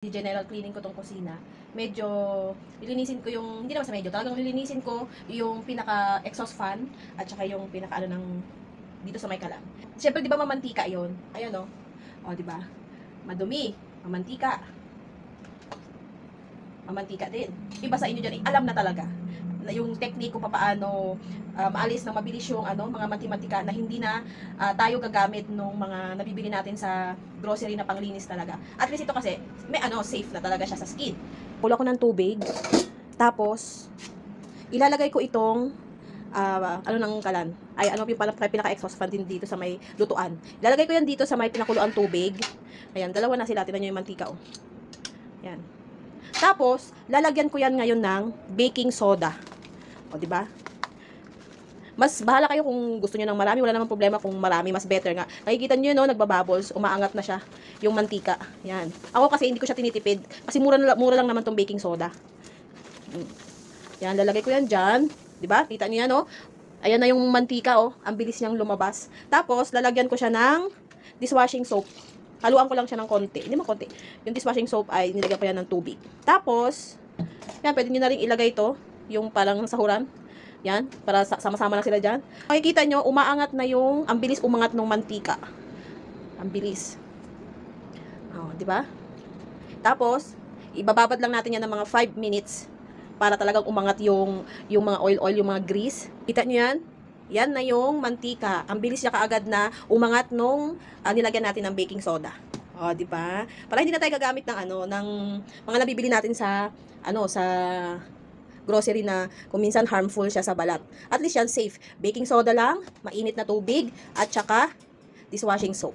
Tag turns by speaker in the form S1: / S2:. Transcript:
S1: General cleaning ko tong kusina, medyo lilinisin ko yung, hindi naman sa medyo, talagang lilinisin ko yung pinaka exhaust fan at saka yung pinaka ano ng dito sa may kalan. Siyempre 'di ba mamantika 'yon? Ayan oh. Oh, 'di ba? Madumi, mamantika. Mamantika din. Iba sa inyo diyan, alam na talaga na yung technique kung paano maalis na mabilis yung ano, mga mantika na hindi na tayo gagamit nung mga nabibili natin sa grocery na panglinis talaga. At least ito kasi may ano, safe na talaga siya sa skin. Kulo ko ng tubig. Tapos ilalagay ko itong ano ng kalan. Ay ano yung pinaka-exhaust fan din dito sa may lutuan. Ilalagay ko yan dito sa may pinakuluan tubig. Ayan, dalawa na sila. Tingnan niyo yung mantika oh. Yan. Tapos, lalagyan ko yan ngayon ng baking soda. O, di ba? Mas bahala kayo kung gusto niyo ng marami, wala namang problema kung marami, mas better nga. Nakikita niyo no, nagbabubbles, umaangat na siya yung mantika. Yan. Ako kasi hindi ko siya tinitipid kasi mura lang naman tong baking soda. Yan, lalagay ko yan diyan, 'di ba? Kita niyo yan no? Ayan na yung mantika oh, ang bilis niyang lumabas. Tapos, lalagyan ko siya ng dishwashing soap. Haluan ko lang siya ng konti. Hindi mo konti. Yung dishwashing soap ay nilagyan ko yan ng tubig. Tapos, yan, pwede nyo na rin ilagay to. Yung parang sahuran. Yan, para sama-sama na sila dyan. Makikita nyo, umaangat na yung, ang bilis umangat ng mantika. Ang bilis. Oh, di ba? Tapos, ibababad lang natin yan ng mga 5 minutes para talagang umangat yung mga oil, yung mga grease. Kita nyo yan? Yan na yung mantika. Ang bilis niya kaagad na umangat nung nilagyan natin ng baking soda. O, di ba? Para hindi na tayo gagamit ng ano, ng mga nabibili natin sa ano, sa grocery na kung minsan harmful siya sa balat. At least yan safe. Baking soda lang, mainit na tubig at saka dishwashing soap.